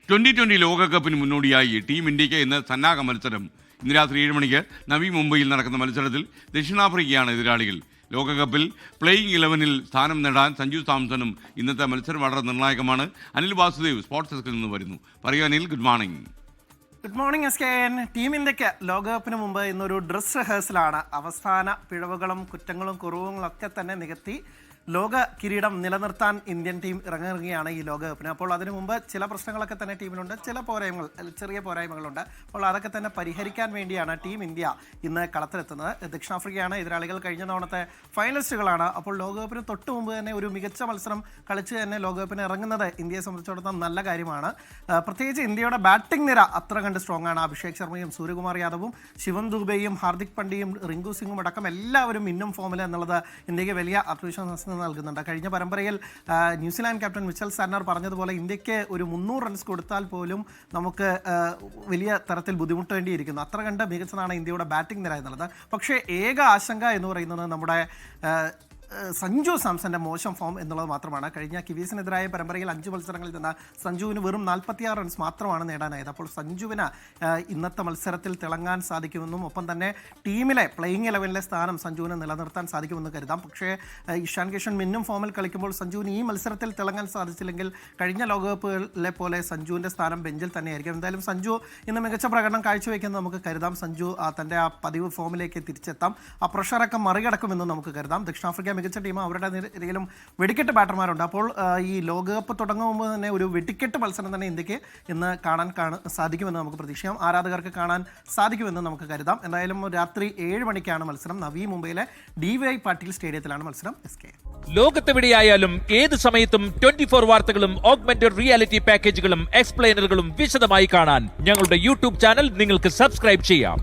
2020 ലോകകപ്പിന് മുന്നോടിയായി ടീം ഇന്ത്യയ്ക്ക് ഇന്ന് സന്നാഹ മത്സരം. ഇന്ന് രാത്രി 7 മണിക്ക് നവി മുംബൈയിൽ നടക്കുന്ന മത്സരത്തിൽ ദക്ഷിണാഫ്രിക്കയാണ് എതിരാളികൾ. ലോകകപ്പിൽ പ്ലേയിങ് 11-ൽ സ്ഥാനം നേടാൻ സഞ്ജു സാംസണും ഇന്നത്തെ മത്സരം വളരെ നിർണായകമാണ്. അനിൽ വാസുദേവ് സ്പോർട്സ് ഡെസ്കിൽ നിന്ന് വരുന്നു. പറയൂ Anil, good morning. Good morning SKN. Team ഇന്ത്യക്ക് ലോകകപ്പിന് മുമ്പ് ഇന്നൊരു ഡ്രസ് റിഹേഴ്സലാണ്. അവസാന പിഴവുകളും കുറ്റങ്ങളും കുറവുകളും ഒക്കെ തന്നെ നികത്തി ലോക കിരീടം നിലനിർത്താൻ ഇന്ത്യൻ ടീം ഇറങ്ങുകയാണ് ഈ ലോകകപ്പിന്. അപ്പോൾ അതിനു മുമ്പ് ചില പ്രശ്നങ്ങളൊക്കെ തന്നെ ടീമിലുണ്ട്, ചില ചെറിയ പോരായ്മകളുണ്ട്. അപ്പോൾ അതൊക്കെ തന്നെ പരിഹരിക്കാൻ വേണ്ടിയാണ് ടീം ഇന്ത്യ ഇന്ന് കളത്തിലെത്തുന്നത്. ദക്ഷിണാഫ്രിക്കയാണ് എതിരാളികൾ. കഴിഞ്ഞ തവണത്തെ ഫൈനലിസ്റ്റുകളാണ്. അപ്പോൾ ലോകകപ്പിന് തൊട്ട് മുമ്പ് തന്നെ ഒരു മികച്ച മത്സരം കളിച്ച് തന്നെ ലോകകപ്പിന് ഇറങ്ങുന്നത് ഇന്ത്യയെ സംബന്ധിച്ചിടത്തോളം നല്ല കാര്യമാണ്. പ്രത്യേകിച്ച് ഇന്ത്യയുടെ ബാറ്റിംഗ് നിര അത്ര കണ്ട് സ്ട്രോങ് ആണ്. അഭിഷേക് ശർമ്മയും സൂര്യകുമാർ യാദവും ശിവം ദുബെയും ഹാർദിക് പാണ്ഡ്യയും റിങ്കു സിംഗും അടക്കം എല്ലാവരും ഇന്നും ഫോമിൽ എന്നുള്ളത് ഇന്ത്യക്ക് വലിയ ആത്മവിശ്വാസം നൽകുന്നുണ്ട്. കഴിഞ്ഞ പരമ്പരയിൽ ന്യൂസിലാൻഡ് ക്യാപ്റ്റൻ മിച്ചൽ സാന്റ്നർ പറഞ്ഞതുപോലെ ഇന്ത്യക്ക് ഒരു 300 റൺസ് കൊടുത്താൽ പോലും നമുക്ക് വലിയ തരത്തിൽ ബുദ്ധിമുട്ടേണ്ടിയിരിക്കുന്നു. അത്ര കണ്ട് മികച്ചതാണ് ഇന്ത്യയുടെ ബാറ്റിംഗ് നിര എന്നുള്ളത്. പക്ഷേ ഏക ആശങ്ക എന്ന് പറയുന്നത് നമ്മുടെ സഞ്ജു സാംസന്റെ മോശം ഫോം എന്നുള്ളത് മാത്രമാണ്. കഴിഞ്ഞ കിവീസിനെതിരായ പരമ്പരയിൽ 5 മത്സരങ്ങളിൽ നിന്ന് സഞ്ജുവിന് വെറും 46 റൺസ് മാത്രമാണ് നേടാനായത്. അപ്പോൾ സഞ്ജുവിന് ഇന്നത്തെ മത്സരത്തിൽ തിളങ്ങാൻ സാധിക്കുമെന്നും ഒപ്പം തന്നെ ടീമിലെ പ്ലേയിങ് 11-ലെ സ്ഥാനം സഞ്ജുവിന് നിലനിർത്താൻ സാധിക്കുമെന്ന് കരുതാം. പക്ഷേ ഇഷാൻ കിഷൻ മിന്നും ഫോമിൽ കളിക്കുമ്പോൾ സഞ്ജുവിന് ഈ മത്സരത്തിൽ തിളങ്ങാൻ സാധിച്ചില്ലെങ്കിൽ കഴിഞ്ഞ ലോകകപ്പുകളിലെ പോലെ സഞ്ജുവിൻ്റെ സ്ഥാനം ബെഞ്ചിൽ തന്നെയായിരിക്കും. എന്തായാലും സഞ്ജു ഇന്ന് മികച്ച പ്രകടനം കാഴ്ചവെക്കുന്നത് നമുക്ക് കരുതാം. സഞ്ജു തൻ്റെ ആ പതിവ് ഫോമിലേക്ക് തിരിച്ചെത്താം. ആ പ്രഷറൊക്കെ മറികടക്കുമെന്ന് നമുക്ക് കരുതാം. ദക്ഷിണാഫ്രിക്ക മികച്ച ടീം, അവരുടെ നിരയിലും വെടിക്കെട്ട് ബാറ്റർമാരുണ്ട്. അപ്പോൾ ഈ ലോകകപ്പ് തുടങ്ങുമ്പോൾ തന്നെ ഒരു വെടിക്കെട്ട് മത്സരം തന്നെ ഇന്ത്യക്ക് ഇന്ന് കാണാൻ സാധിക്കുമെന്ന് നമുക്ക് പ്രതീക്ഷിക്കാം. ആരാധകർക്ക് കാണാൻ സാധിക്കുമെന്ന് നമുക്ക് കരുതാം. എന്തായാലും രാത്രി 7 മണിക്കാണ് മത്സരം. നവി മുംബൈയിലെ DY പാട്ടീൽ സ്റ്റേഡിയത്തിലാണ് മത്സരം. ലോകത്തെവിടെയായാലും ഏത് സമയത്തും 24 വാർത്തകളും ഓഗ്മെന്റഡ് റിയാലിറ്റി പാക്കേജുകളും എക്സ്പ്ലെയിനറുകളും വിശദമായി കാണാൻ ഞങ്ങളുടെ യൂട്യൂബ് ചാനൽ നിങ്ങൾക്ക് സബ്സ്ക്രൈബ് ചെയ്യാം.